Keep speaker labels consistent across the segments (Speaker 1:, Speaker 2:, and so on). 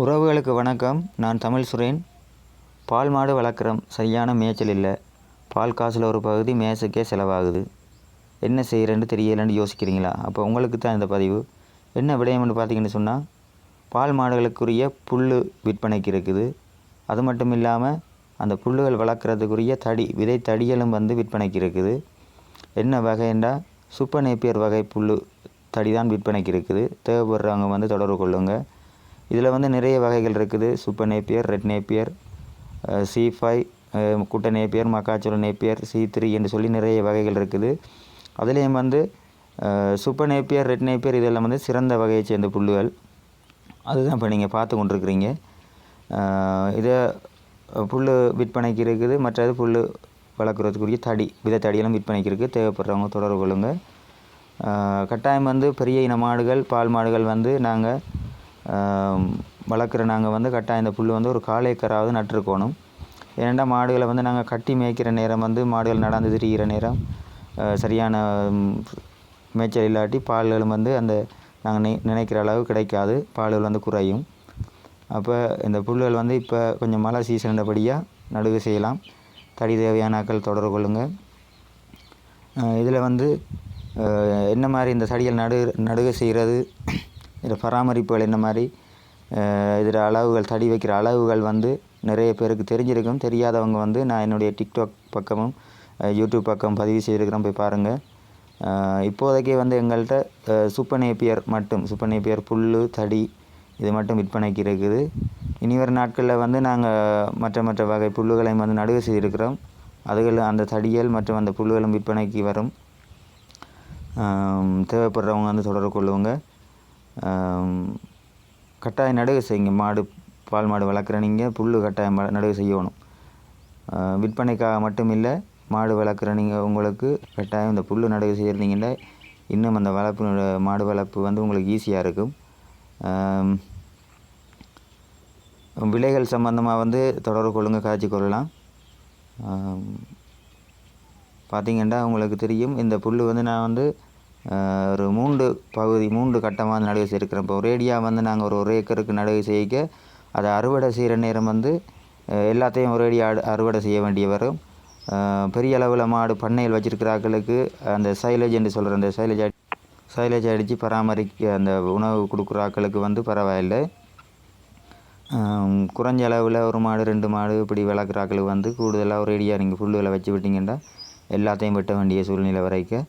Speaker 1: உறவுகளுக்கு வணக்கம். நான் தமிழ் சுரேன். பால் மாடு வளர்க்குறோம், சரியான மேய்ச்சல் இல்லை. பால் காசில் ஒரு பகுதி மேய்ச்சலுக்கே செலவாகுது. என்ன செய்கிறேன்னு தெரியலைன்னு யோசிக்கிறீங்களா? அப்போ உங்களுக்கு தான் இந்த பதிவு. என்ன விடயம்னு பார்த்தீங்கன்னு சொன்னால், பால் மாடுகளுக்குரிய புல் விற்பனைக்கு இருக்குது. அது மட்டும் இல்லாமல் அந்த புல்லுகள் வளர்க்குறதுக்குரிய விதை தடிகளும் விற்பனைக்கு இருக்குது. என்ன வகைண்டா சூப்பர் நேப்பியர் வகை புல் தடி தான் விற்பனைக்கு இருக்குது. தேவைப்படுறவங்க தொடர்பு கொள்ளுங்க. இதில் நிறைய வகைகள் இருக்குது. Super Napier, red Napier, C5, குட்டை நேப்பியர், மக்காச்சோள நேப்பியர், C3 என்று சொல்லி நிறைய வகைகள் இருக்குது. அதுலேயும் சூப்பர் நேப்பியர், ரெட் நேப்பியர் இதெல்லாம் சிறந்த வகையை சேர்ந்த புல்லுகள். அதுதான் இப்போ நீங்கள் பார்த்து கொண்டிருக்கிறீங்க. இதை புல் விற்பனைக்கு இருக்குது. மற்றது புல் வளர்க்குறதுக்குரிய விதை தடியெல்லாம் விற்பனைக்கு இருக்குது. தேவைப்படுறவங்க தொடர்பு கொள்ளுங்க. கட்டாயம் பெரிய இன மாடுகள், பால் மாடுகள் நாங்கள் வளர்க்குற நாங்கள் கட்டாயம் இந்த புல் ஒரு 1/4 ஏக்கராவது நட்டிருக்கணும். ஏனெண்டா மாடுகளை நாங்கள் கட்டி மேய்க்கிற நேரம் மாடுகள் நடந்து திரிகிற நேரம் சரியான மேய்ச்சல் இல்லாட்டி பால்களும் அந்த நாங்கள் நினைக்கிற அளவு கிடைக்காது. பால்கள் குறையும். அப்போ இந்த புல்கள் இப்போ கொஞ்சம் மழை சீசன்றபடியாக நடுவு செய்யலாம். தடி தேவையான ஆட்கள் தொடர்பு கொள்ளுங்கள். இதில் என்ன மாதிரி இந்த தடிகள் நடுக செய்கிறது, இதில் பராமரிப்புகள் என்ன மாதிரி, இதில் அளவுகள், தடி வைக்கிற அளவுகள் நிறைய பேருக்கு தெரிஞ்சிருக்கும். தெரியாதவங்க நான் என்னுடைய டிக்டாக் பக்கமும் யூடியூப் பக்கம் பதிவு செய்திருக்கிறேன், போய் பாருங்கள். இப்போதைக்கு எங்கள்கிட்ட சூப்பர் நேப்பியர் புல் தடி இது மட்டும் விற்பனைக்கு இருக்குது. இனி வரும் நாட்களில் நாங்கள் மற்ற வகை புல்லுகளையும் நடுவு செய்திருக்கிறோம். அந்த தடிகள் மற்றும் அந்த புல்லுகளும் விற்பனைக்கு வரும். தேவைப்படுறவங்க தொடர்பு கொள்ளுவாங்க. கட்டாயம் நடுவு செய்யுங்க. பால் மாடு வளர்க்குற நீங்கள் புல் கட்டாயம் நடுவு செய்யணும். விற்பனைக்காக மட்டும் இல்லை, மாடு வளர்க்குற நீங்கள் உங்களுக்கு கட்டாயம் இந்த புல் நடுவு செய்கிறீங்கன்னா இன்னும் அந்த மாடு வளர்ப்பு உங்களுக்கு ஈஸியாக இருக்கும். விலைகள் சம்பந்தமாக தொடர்பு கொள்ளுங்க, காய்ச்சி கொள்ளலாம். பார்த்திங்கன்னா உங்களுக்கு தெரியும், இந்த புல் நான் ஒரு 3 கட்டமாக நடுவு செய்திருக்கிறேன். இப்போ ஒரேடியாக நாங்கள் ஒரு ஏக்கருக்கு நடுவு செய்ய அதை அறுவடை செய்கிற நேரம் எல்லாத்தையும் ஒரேடியாக அறுவடை செய்ய வேண்டிய வரும். பெரிய அளவில் மாடு பண்ணையில் வச்சுருக்கிறாக்களுக்கு அந்த சைலேஜ் என்று சொல்கிற அந்த சைலேஜ் அடித்து பராமரிக்க அந்த உணவு கொடுக்குற ஆக்களுக்கு பரவாயில்லை. குறைஞ்ச அளவில் ஒரு மாடு 2 மாடு இப்படி வளர்க்குற ஆக்களுக்கு கூடுதலாக ஒரேடியாக நீங்கள் புல்லுகளை வச்சு விட்டிங்கன்னா எல்லாத்தையும் வெட்ட வேண்டிய சூழ்நிலை வரைக்கும்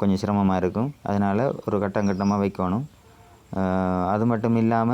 Speaker 1: கொஞ்சம் சிரமமாக இருக்கும். அதனால் ஒரு கட்டமாக வைக்கணும். அது மட்டும் இல்லாமல்